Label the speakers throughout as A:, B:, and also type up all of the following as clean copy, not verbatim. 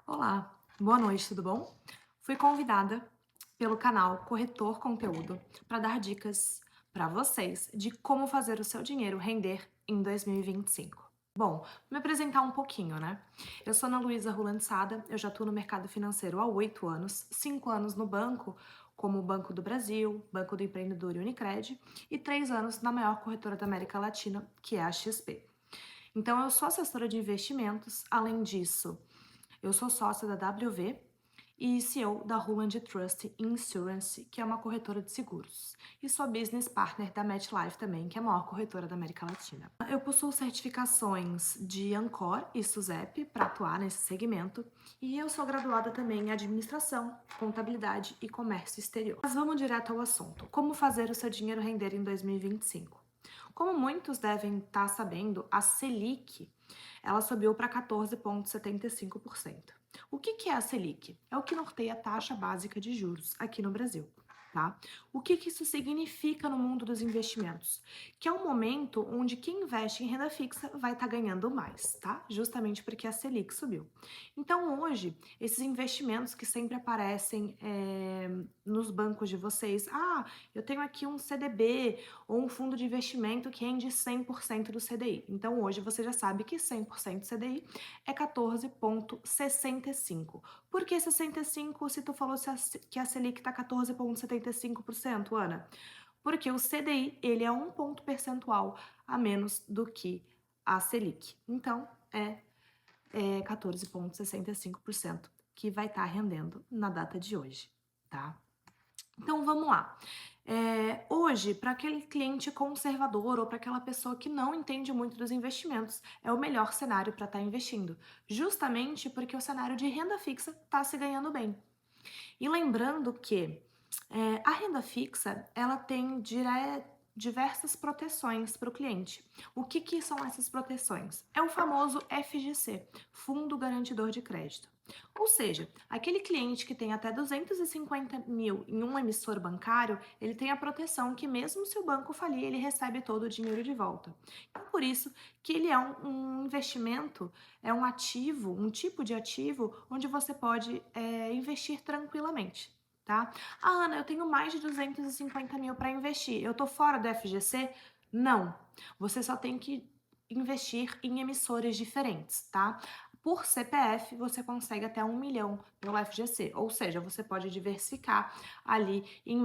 A: Olá, boa noite, tudo bom? Fui convidada pelo canal Corretor Conteúdo para dar dicas para vocês de como fazer o seu dinheiro render em 2025. Bom, vou me apresentar um pouquinho, né? Eu sou Ana Luísa Rulançada, eu já atuo no mercado financeiro há 8 anos, 5 anos no banco, como o Banco do Brasil, Banco do Empreendedor e Unicred, e 3 anos na maior corretora da América Latina, que é a XP. Então, eu sou assessora de investimentos, além disso, eu sou sócia da WV e CEO da Holland Trust Insurance, que é uma corretora de seguros. E sou business partner da MetLife também, que é a maior corretora da América Latina. Eu possuo certificações de Ancor e SUSEP para atuar nesse segmento e eu sou graduada também em administração, contabilidade e comércio exterior. Mas vamos direto ao assunto. Como fazer o seu dinheiro render em 2025? Como muitos devem estar sabendo, a Selic ela subiu para 14,75%. O que é a Selic? É o que norteia a taxa básica de juros aqui no Brasil. Tá? O que isso significa no mundo dos investimentos? Que é um momento onde quem investe em renda fixa vai estar ganhando mais, tá? Justamente porque a Selic subiu. Então, hoje, esses investimentos que sempre aparecem nos bancos de vocês, eu tenho aqui um CDB ou um fundo de investimento que rende 100% do CDI. Então, hoje você já sabe que 100% do CDI é 14,65. Por que 65 se tu falou que a Selic está 14,75%, Ana? Porque o CDI, ele é um ponto percentual a menos do que a Selic. Então, é 14,65% que vai estar rendendo na data de hoje, tá? Então, vamos lá. Hoje, para aquele cliente conservador ou para aquela pessoa que não entende muito dos investimentos, é o melhor cenário para estar investindo, justamente porque o cenário de renda fixa está se ganhando bem. E lembrando que a renda fixa ela tem diversas proteções para o cliente. O que são essas proteções? É o famoso FGC, Fundo Garantidor de Crédito. Ou seja, aquele cliente que tem até 250 mil em um emissor bancário, ele tem a proteção que mesmo se o banco falir, ele recebe todo o dinheiro de volta. Então, por isso que ele é um investimento, é um ativo, um tipo de ativo onde você pode investir tranquilamente. Tá? Ana, eu tenho mais de 250 mil para investir. Eu tô fora do FGC? Não. Você só tem que investir em emissores diferentes, tá? Por CPF, você consegue até 1 milhão pelo FGC, ou seja, você pode diversificar ali em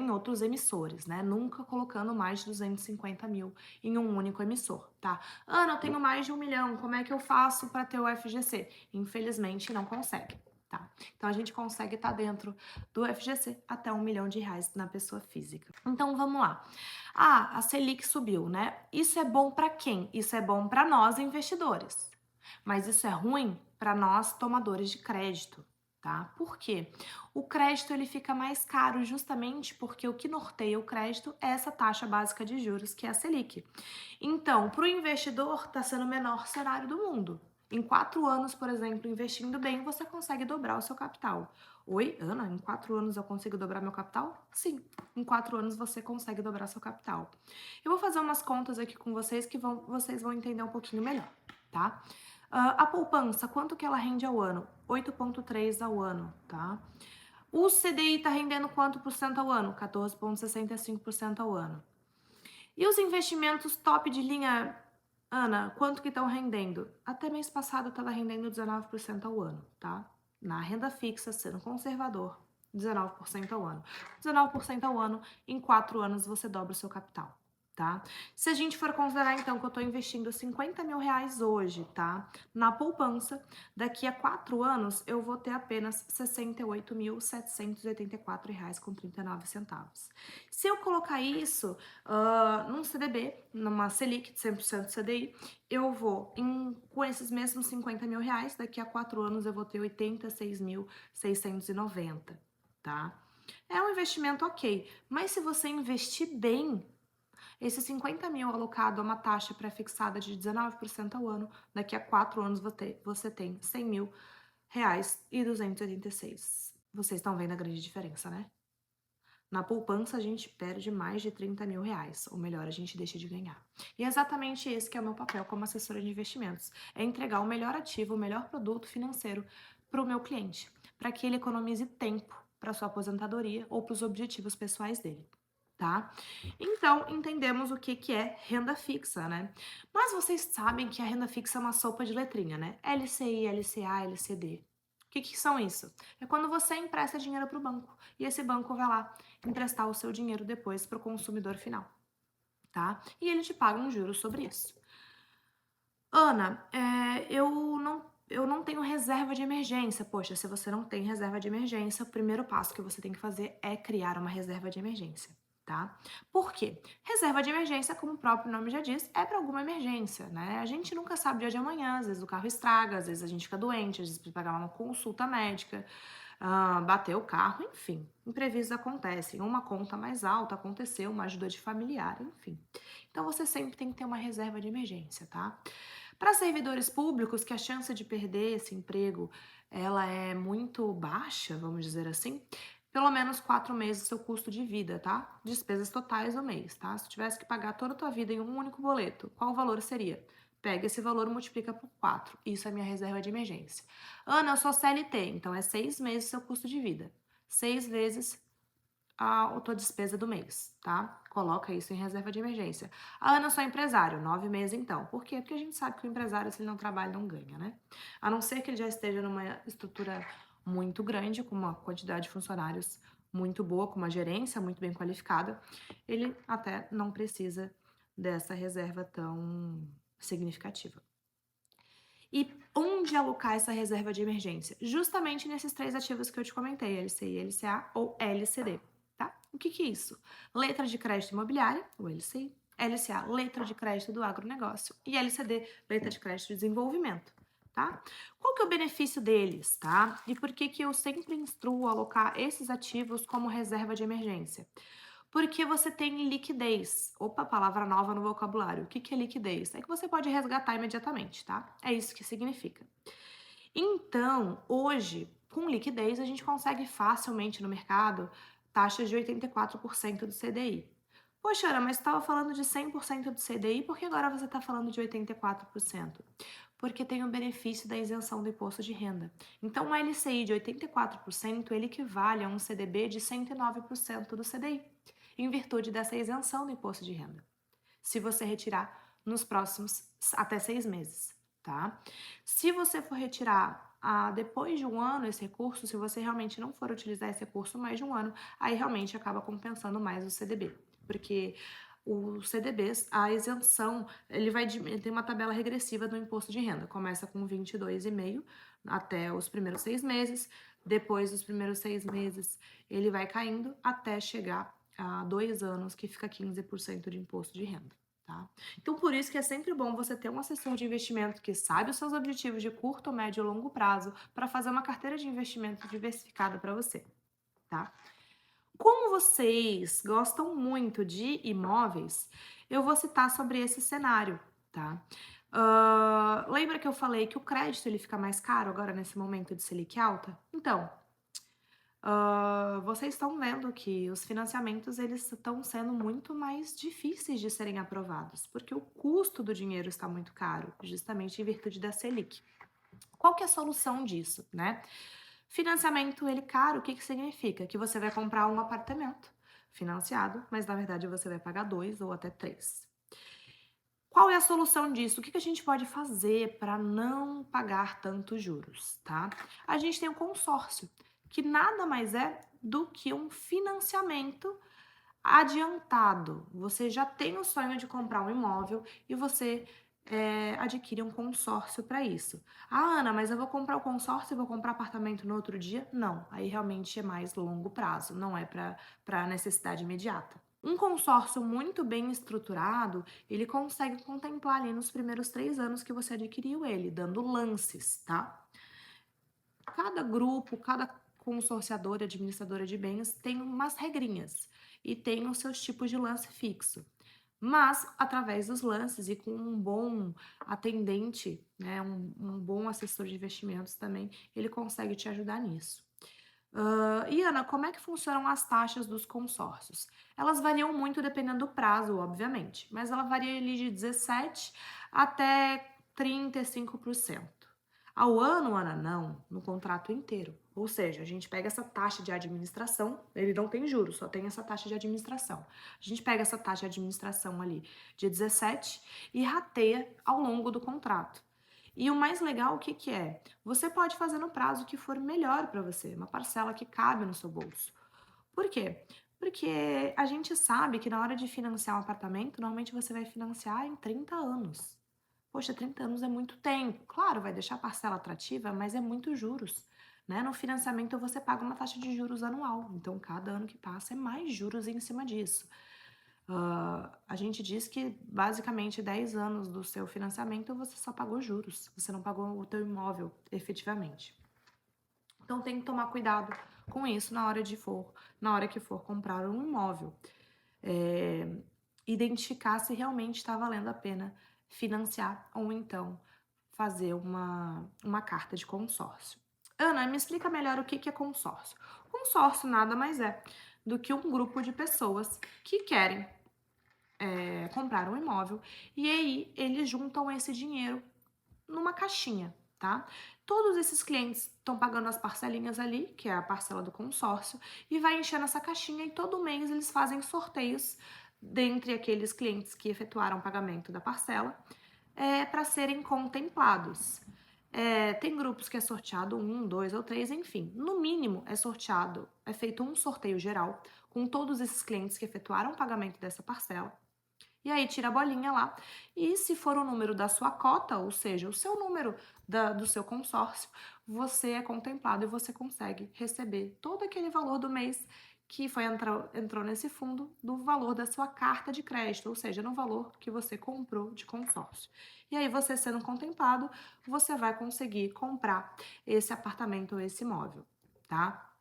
A: outros emissores, né? Nunca colocando mais de 250 mil em um único emissor, tá? Ana, eu tenho mais de 1 milhão, como é que eu faço para ter o FGC? Infelizmente, não consegue. Tá. Então a gente consegue estar dentro do FGC até R$ 1 milhão na pessoa física. Então vamos lá. A Selic subiu, né? Isso é bom para quem? Isso é bom para nós investidores. Mas isso é ruim para nós tomadores de crédito, tá? Por quê? O crédito ele fica mais caro justamente porque o que norteia o crédito é essa taxa básica de juros, que é a Selic. Então, para o investidor, está sendo o menor cenário do mundo. Em 4 anos, por exemplo, investindo bem, você consegue dobrar o seu capital. Oi, Ana, em 4 anos eu consigo dobrar meu capital? Sim, em 4 anos você consegue dobrar seu capital. Eu vou fazer umas contas aqui com vocês que vocês vão entender um pouquinho melhor, tá? A poupança, quanto que ela rende ao ano? 8,3 ao ano, tá? O CDI tá rendendo quanto por cento ao ano? 14,65% ao ano. E os investimentos top de linha, Ana, quanto que estão rendendo? Até mês passado estava rendendo 19% ao ano, tá? Na renda fixa, sendo conservador, 19% ao ano. 19% ao ano, em 4 anos você dobra o seu capital, tá? Se a gente for considerar, então, que eu tô investindo R$ 50 mil hoje, tá? Na poupança, daqui a 4 anos eu vou ter apenas R$ 68.784,39. Se eu colocar isso num CDB, numa Selic de 100% CDI, eu vou, com esses mesmos R$ 50 mil, daqui a 4 anos eu vou ter 86.690, tá? É um investimento ok, mas se você investir bem, esse 50 mil alocado a uma taxa pré-fixada de 19% ao ano, daqui a 4 anos você tem R$ 100.286. Vocês estão vendo a grande diferença, né? Na poupança, a gente perde mais de 30 mil reais, ou melhor, a gente deixa de ganhar. E é exatamente esse que é o meu papel como assessora de investimentos, é entregar o melhor ativo, o melhor produto financeiro para o meu cliente, para que ele economize tempo para sua aposentadoria ou para os objetivos pessoais dele, tá? Então, entendemos o que que é renda fixa, né? Mas vocês sabem que a renda fixa é uma sopa de letrinha, né? LCI, LCA, LCD. O que que são isso? É quando você empresta dinheiro para o banco e esse banco vai lá emprestar o seu dinheiro depois para o consumidor final, tá? E ele te paga um juro sobre isso. Ana, eu não tenho reserva de emergência. Poxa, se você não tem reserva de emergência, o primeiro passo que você tem que fazer é criar uma reserva de emergência, tá? Por quê? Reserva de emergência, como o próprio nome já diz, é para alguma emergência, né? A gente nunca sabe o dia de amanhã, às vezes o carro estraga, às vezes a gente fica doente, às vezes precisa pagar uma consulta médica, bater o carro, enfim. Imprevistos acontecem. Uma conta mais alta aconteceu, uma ajuda de familiar, enfim. Então você sempre tem que ter uma reserva de emergência, tá? Para servidores públicos, que a chance de perder esse emprego ela é muito baixa, vamos dizer assim, pelo menos 4 meses do seu custo de vida, tá? Despesas totais do mês, tá? Se tivesse que pagar toda a tua vida em um único boleto, qual o valor seria? Pega esse valor e multiplica por 4. Isso é minha reserva de emergência. Ana, eu sou CLT, então é 6 meses do seu custo de vida. 6 vezes a tua despesa do mês, tá? Coloca isso em reserva de emergência. A Ana, eu sou empresário, 9 meses então. Por quê? Porque a gente sabe que o empresário, se ele não trabalha, não ganha, né? A não ser que ele já esteja numa estrutura muito grande, com uma quantidade de funcionários muito boa, com uma gerência muito bem qualificada, ele até não precisa dessa reserva tão significativa. E onde alocar essa reserva de emergência? Justamente nesses 3 ativos que eu te comentei, LCI, LCA ou LCD, tá? O que que é isso? Letra de crédito imobiliária, o LCI, LCA, letra de crédito do agronegócio e LCD, letra de crédito de desenvolvimento, tá? Qual que é o benefício deles, tá? E por que que eu sempre instruo a alocar esses ativos como reserva de emergência? Porque você tem liquidez. Opa, palavra nova no vocabulário. O que que é liquidez? É que você pode resgatar imediatamente, tá? É isso que significa. Então, hoje, com liquidez, a gente consegue facilmente no mercado taxas de 84% do CDI. Poxa, Ana, mas você estava falando de 100% do CDI, por que agora você está falando de 84%? Porque tem o benefício da isenção do imposto de renda. Então, um LCI de 84%, ele equivale a um CDB de 109% do CDI, em virtude dessa isenção do imposto de renda, se você retirar nos próximos até 6 meses, tá? Se você for retirar depois de um ano esse recurso, se você realmente não for utilizar esse recurso mais de um ano, aí realmente acaba compensando mais o CDB, porque o CDBs, a isenção, ele tem uma tabela regressiva do imposto de renda. Começa com 22,5 até os primeiros 6 meses, depois dos primeiros 6 meses ele vai caindo até chegar a 2 anos, que fica 15% de imposto de renda. Tá? Então, por isso que é sempre bom você ter um assessor de investimento que sabe os seus objetivos de curto, médio e longo prazo para fazer uma carteira de investimento diversificada para você, tá? Como vocês gostam muito de imóveis, eu vou citar sobre esse cenário, tá? Lembra que eu falei que o crédito ele fica mais caro agora nesse momento de Selic alta? Então, vocês estão vendo que os financiamentos eles estão sendo muito mais difíceis de serem aprovados, porque o custo do dinheiro está muito caro, justamente em virtude da Selic. Qual que é a solução disso, né? Financiamento ele caro, o que que significa? Que você vai comprar um apartamento financiado, mas na verdade você vai pagar 2 ou até 3. Qual é a solução disso? O que que a gente pode fazer para não pagar tantos juros, tá? A gente tem um consórcio, que nada mais é do que um financiamento adiantado. Você já tem o sonho de comprar um imóvel e você adquire um consórcio para isso. Ah, Ana, mas eu vou comprar o consórcio e vou comprar apartamento no outro dia? Não, aí realmente é mais longo prazo, não é para necessidade imediata. Um consórcio muito bem estruturado, ele consegue contemplar ali nos primeiros 3 anos que você adquiriu ele, dando lances, tá? Cada grupo, cada consorciadora, administradora de bens tem umas regrinhas e tem os seus tipos de lance fixo. Mas, através dos lances e com um bom atendente, né, um bom assessor de investimentos também, ele consegue te ajudar nisso. E Ana, como é que funcionam as taxas dos consórcios? Elas variam muito dependendo do prazo, obviamente, mas ela varia ali de 17 até 35%. Ao ano, Ana, não, no contrato inteiro. Ou seja, a gente pega essa taxa de administração, ele não tem juros, só tem essa taxa de administração. A gente pega essa taxa de administração ali de 17 e rateia ao longo do contrato. E o mais legal, o que que é? Você pode fazer no prazo que for melhor para você, uma parcela que cabe no seu bolso. Por quê? Porque a gente sabe que na hora de financiar um apartamento, normalmente você vai financiar em 30 anos. Poxa, 30 anos é muito tempo. Claro, vai deixar a parcela atrativa, mas é muito juros. Né? No financiamento você paga uma taxa de juros anual, então cada ano que passa é mais juros em cima disso. A gente diz que basicamente 10 anos do seu financiamento você só pagou juros, você não pagou o teu imóvel efetivamente. Então tem que tomar cuidado com isso na hora que for comprar um imóvel. É, identificar se realmente está valendo a pena financiar ou então fazer uma carta de consórcio. Ana, me explica melhor o que é consórcio. Consórcio nada mais é do que um grupo de pessoas que querem comprar um imóvel e aí eles juntam esse dinheiro numa caixinha, tá? Todos esses clientes estão pagando as parcelinhas ali, que é a parcela do consórcio, e vai enchendo essa caixinha e todo mês eles fazem sorteios dentre aqueles clientes que efetuaram o pagamento da parcela para serem contemplados. Tem grupos que é sorteado um, dois ou três, enfim. No mínimo é feito um sorteio geral com todos esses clientes que efetuaram o pagamento dessa parcela. E aí tira a bolinha lá. E se for o número da sua cota, ou seja, o seu número do seu consórcio, você é contemplado e você consegue receber todo aquele valor do mês que entrou nesse fundo do valor da sua carta de crédito, ou seja, no valor que você comprou de consórcio. E aí, você sendo contemplado, você vai conseguir comprar esse apartamento ou esse imóvel, tá?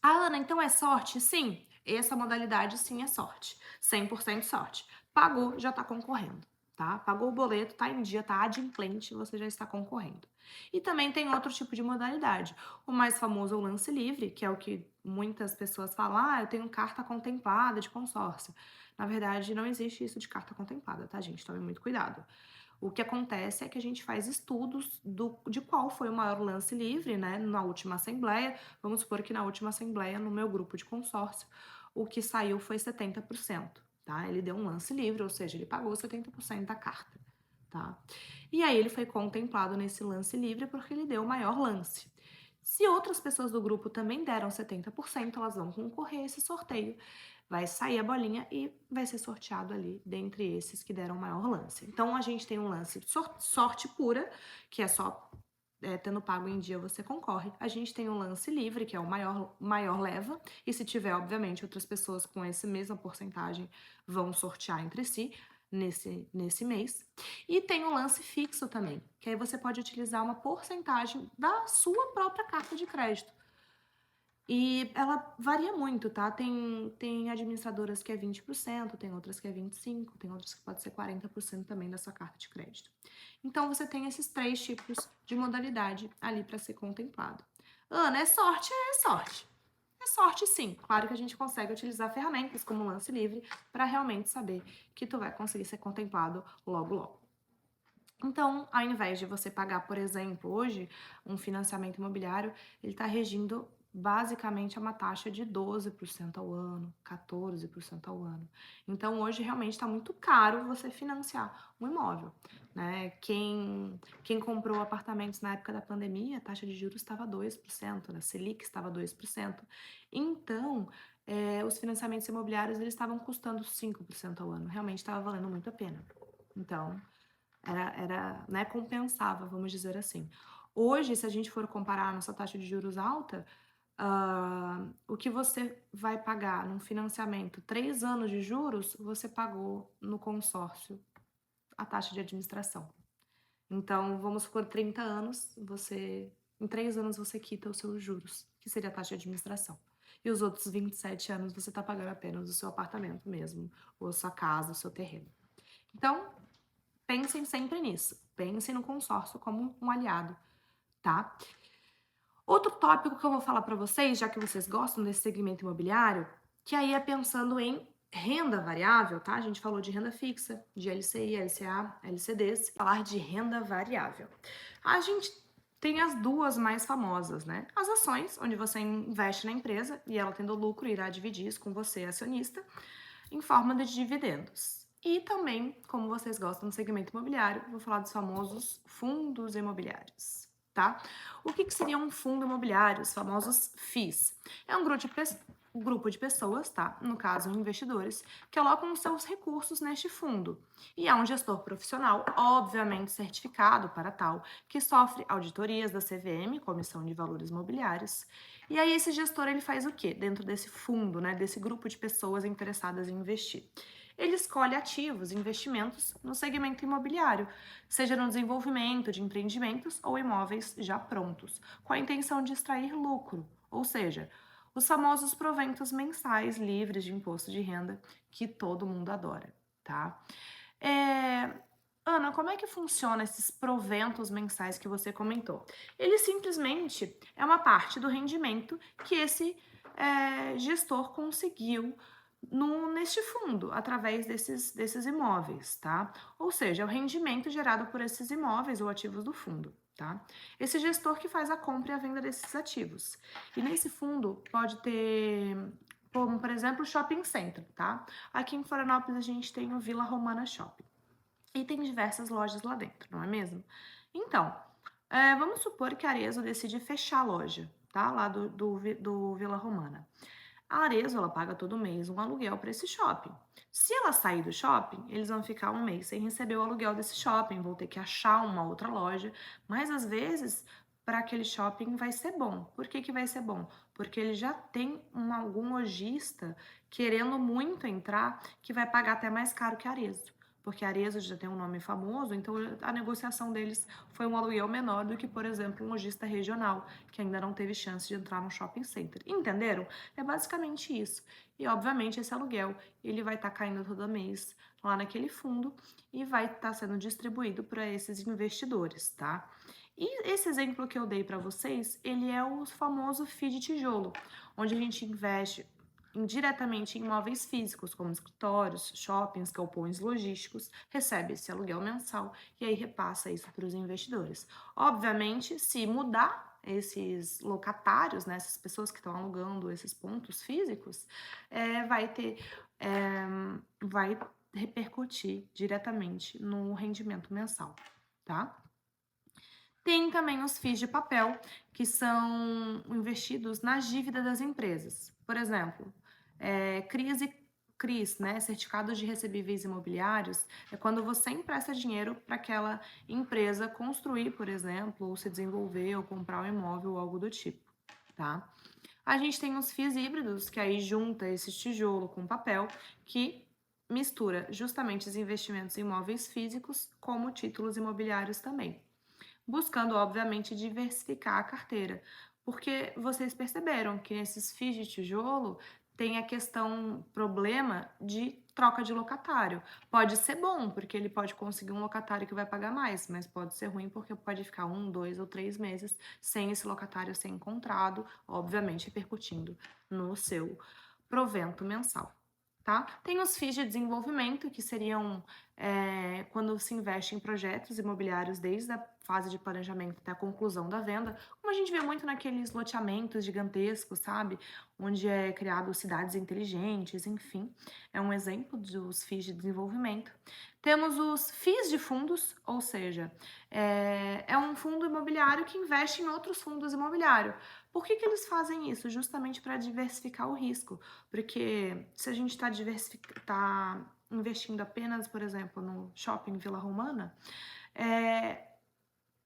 A: Ah, Ana, então é sorte? Sim, essa modalidade sim é sorte. 100% sorte. Pagou, já está concorrendo, tá? Pagou o boleto, tá em dia, tá adimplente, você já está concorrendo. E também tem outro tipo de modalidade. O mais famoso é o lance livre, que é o que muitas pessoas falam: ah, eu tenho carta contemplada de consórcio. Na verdade, não existe isso de carta contemplada, tá, gente? Tome muito cuidado. O que acontece é que a gente faz estudos de qual foi o maior lance livre, né, na última assembleia. Vamos supor que na última assembleia, no meu grupo de consórcio, o que saiu foi 70%, tá? Ele deu um lance livre, ou seja, ele pagou 70% da carta, tá? E aí ele foi contemplado nesse lance livre porque ele deu o maior lance. Se outras pessoas do grupo também deram 70%, elas vão concorrer a esse sorteio. Vai sair a bolinha e vai ser sorteado ali dentre esses que deram o maior lance. Então a gente tem um lance sorte pura, que é só tendo pago em dia você concorre. A gente tem um lance livre, que é o maior leva, e se tiver, obviamente, outras pessoas com essa mesma porcentagem vão sortear entre si nesse mês. E tem o lance fixo também, que aí você pode utilizar uma porcentagem da sua própria carta de crédito. E ela varia muito, tá? Tem administradoras que é 20%, tem outras que é 25%, tem outras que pode ser 40% também da sua carta de crédito. Então, você tem esses três tipos de modalidade ali para ser contemplado. Ana, é sorte? É sorte. É sorte, sim. Claro que a gente consegue utilizar ferramentas como o lance livre para realmente saber que tu vai conseguir ser contemplado logo, logo. Então, ao invés de você pagar, por exemplo, hoje, um financiamento imobiliário, ele está regindo basicamente a uma taxa de 12% ao ano, 14% ao ano. Então, hoje realmente está muito caro você financiar um imóvel, né? Quem comprou apartamentos na época da pandemia, a taxa de juros estava 2%, né? Selic estava 2%. Então, os financiamentos imobiliários eles estavam custando 5% ao ano. Realmente estava valendo muito a pena. Então, né, compensava, vamos dizer assim. Hoje, se a gente for comparar a nossa taxa de juros alta, o que você vai pagar num financiamento 3 anos de juros, você pagou no consórcio a taxa de administração. Então, vamos supor 30 anos, em 3 anos você quita os seus juros, que seria a taxa de administração. E os outros 27 anos você está pagando apenas o seu apartamento mesmo, ou a sua casa, o seu terreno. Então, pensem sempre nisso. Pensem no consórcio como um aliado, tá? Outro tópico que eu vou falar para vocês, já que vocês gostam desse segmento imobiliário, que aí é pensando em renda variável, tá? A gente falou de renda fixa, de LCI, LCA, LCDs, falar de renda variável. A gente tem as duas mais famosas, né? As ações, onde você investe na empresa e ela tendo lucro irá dividir isso com você, acionista, em forma de dividendos. E também, como vocês gostam do segmento imobiliário, vou falar dos famosos fundos imobiliários, tá? O que seria um fundo imobiliário? Os famosos FIIs. É um grupo de pessoas, tá? No caso, investidores, que alocam os seus recursos neste fundo. E há um gestor profissional, obviamente certificado para tal, que sofre auditorias da CVM, Comissão de Valores Imobiliários. E aí esse gestor ele faz o quê? Dentro desse fundo, né, desse grupo de pessoas interessadas em investir. Ele escolhe ativos, investimentos no segmento imobiliário, seja no desenvolvimento de empreendimentos ou imóveis já prontos, com a intenção de extrair lucro, ou seja, os famosos proventos mensais livres de imposto de renda que todo mundo adora, tá? É, Ana, como é que funciona esses proventos mensais que você comentou? Ele simplesmente é uma parte do rendimento que esse gestor conseguiu neste fundo, através desses imóveis, tá? Ou seja, é o rendimento gerado por esses imóveis ou ativos do fundo, tá? Esse gestor que faz a compra e a venda desses ativos. E nesse fundo pode ter, como por exemplo, o shopping center, tá? Aqui em Florianópolis a gente tem o Vila Romana Shopping. E tem diversas lojas lá dentro, não é mesmo? Então, vamos supor que a Arezzo decide fechar a loja, tá? Lá do Vila Romana. A Arezzo, ela paga todo mês um aluguel para esse shopping. Se ela sair do shopping, eles vão ficar um mês sem receber o aluguel desse shopping, vão ter que achar uma outra loja, mas às vezes para aquele shopping vai ser bom. Por que vai ser bom? Porque ele já tem algum lojista querendo muito entrar que vai pagar até mais caro que a Arezzo. Porque a Arezzo já tem um nome famoso, então a negociação deles foi um aluguel menor do que, por exemplo, um lojista regional, que ainda não teve chance de entrar no shopping center. Entenderam? É basicamente isso. E, obviamente, esse aluguel, ele vai estar caindo todo mês lá naquele fundo e vai estar sendo distribuído para esses investidores, tá? E esse exemplo que eu dei para vocês, ele é o famoso FII de tijolo, onde a gente investe indiretamente em imóveis físicos, como escritórios, shoppings, galpões logísticos, recebe esse aluguel mensal e aí repassa isso para os investidores. Obviamente, se mudar esses locatários, né, essas pessoas que estão alugando esses pontos físicos, vai ter, é, vai repercutir diretamente no rendimento mensal, tá? Tem também os FIIs de papel, que são investidos nas dívidas das empresas. Por exemplo, CRIs, né, certificados de recebíveis imobiliários, é quando você empresta dinheiro para aquela empresa construir, por exemplo, ou se desenvolver, ou comprar um imóvel ou algo do tipo, tá? A gente tem os FIIs híbridos, que aí junta esse tijolo com papel, que mistura justamente os investimentos em imóveis físicos como títulos imobiliários também, buscando, obviamente, diversificar a carteira. Porque vocês perceberam que nesses FIIs de tijolo tem a questão, problema de troca de locatário. Pode ser bom, porque ele pode conseguir um locatário que vai pagar mais, mas pode ser ruim porque pode ficar 1, 2 ou 3 meses sem esse locatário ser encontrado, obviamente repercutindo no seu provento mensal. Tá? Tem os FIIs de desenvolvimento, que seriam quando se investe em projetos imobiliários desde a fase de planejamento até a conclusão da venda, como a gente vê muito naqueles loteamentos gigantescos, sabe? Onde é criado cidades inteligentes, enfim. É um exemplo dos FIIs de desenvolvimento. Temos os FIIs de fundos, ou seja, é um fundo imobiliário que investe em outros fundos imobiliários. Por que eles fazem isso? Justamente para diversificar o risco. Porque se a gente está investindo apenas, por exemplo, no shopping Vila Romana,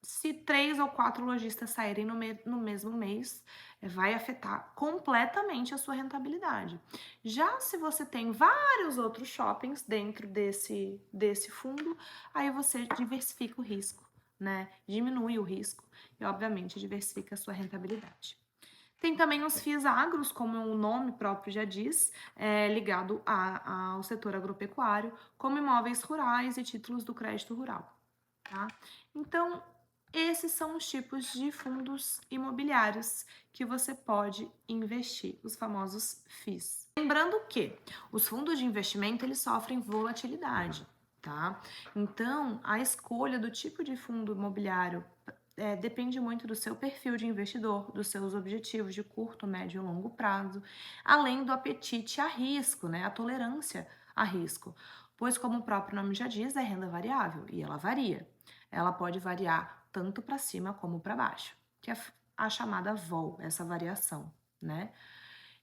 A: se 3 ou 4 lojistas saírem no mesmo mês, vai afetar completamente a sua rentabilidade. Já se você tem vários outros shoppings dentro desse fundo, aí você diversifica o risco, né? Diminui o risco e, obviamente, diversifica a sua rentabilidade. Tem também os FIIs agros, como o nome próprio já diz, ligado ao setor agropecuário, como imóveis rurais e títulos do crédito rural, tá? Então, Esses são os tipos de fundos imobiliários que você pode investir, os famosos FIIs. Lembrando que os fundos de investimento eles sofrem volatilidade, tá? Então, a escolha do tipo de fundo imobiliário depende muito do seu perfil de investidor, dos seus objetivos de curto, médio e longo prazo, além do apetite a risco, né? A tolerância a risco. Pois, como o próprio nome já diz, é renda variável e ela varia. Ela pode variar tanto para cima como para baixo, que é a chamada vol, essa variação, né?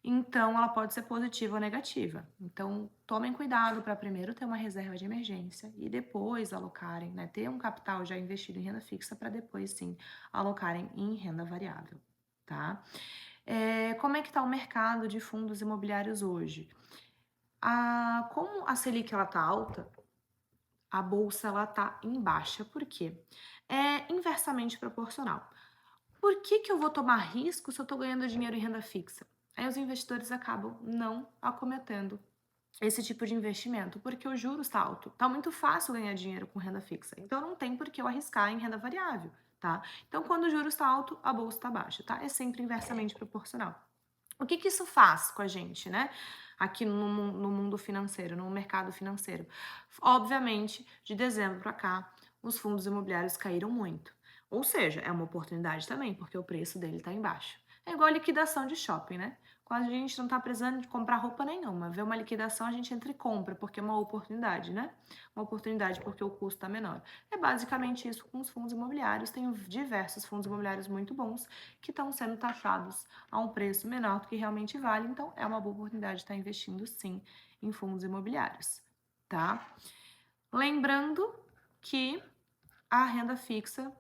A: Então, ela pode ser positiva ou negativa. Então, tomem cuidado para primeiro ter uma reserva de emergência e depois alocarem, né? Ter um capital já investido em renda fixa para depois, sim, alocarem em renda variável, tá? Como é que está o mercado de fundos imobiliários hoje? Como a Selic ela tá alta, a bolsa ela tá em baixa. Por quê? É inversamente proporcional. Por que eu vou tomar risco se eu estou ganhando dinheiro em renda fixa? Aí os investidores acabam não acometendo esse tipo de investimento, porque o juros está alto. Tá muito fácil ganhar dinheiro com renda fixa. Então não tem por que eu arriscar em renda variável, tá? Então quando o juros está alto, a bolsa está baixa, tá? É sempre inversamente proporcional. O que isso faz com a gente, né? Aqui no mundo financeiro, no mercado financeiro. Obviamente, de dezembro para cá, os fundos imobiliários caíram muito. Ou seja, é uma oportunidade também, porque o preço dele está embaixo. É igual a liquidação de shopping, né? Quando a gente não está precisando de comprar roupa nenhuma, vê uma liquidação, a gente entra e compra, porque é uma oportunidade, né? Uma oportunidade porque o custo está menor. É basicamente isso com os fundos imobiliários. Tem diversos fundos imobiliários muito bons que estão sendo taxados a um preço menor do que realmente vale, então é uma boa oportunidade de estar investindo sim em fundos imobiliários, tá? Lembrando que a renda fixa,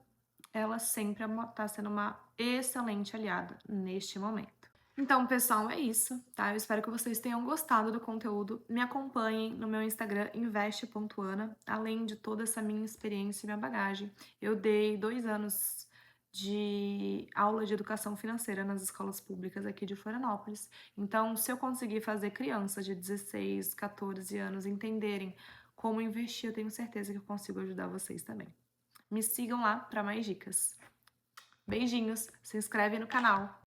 A: ela sempre está sendo uma excelente aliada neste momento. Então, pessoal, é isso, tá? Eu espero que vocês tenham gostado do conteúdo. Me acompanhem no meu Instagram, investe.ana, além de toda essa minha experiência e minha bagagem. Eu dei 2 anos de aula de educação financeira nas escolas públicas aqui de Florianópolis. Então, se eu conseguir fazer crianças de 16, 14 anos entenderem como investir, eu tenho certeza que eu consigo ajudar vocês também. Me sigam lá para mais dicas. Beijinhos, se inscreve no canal.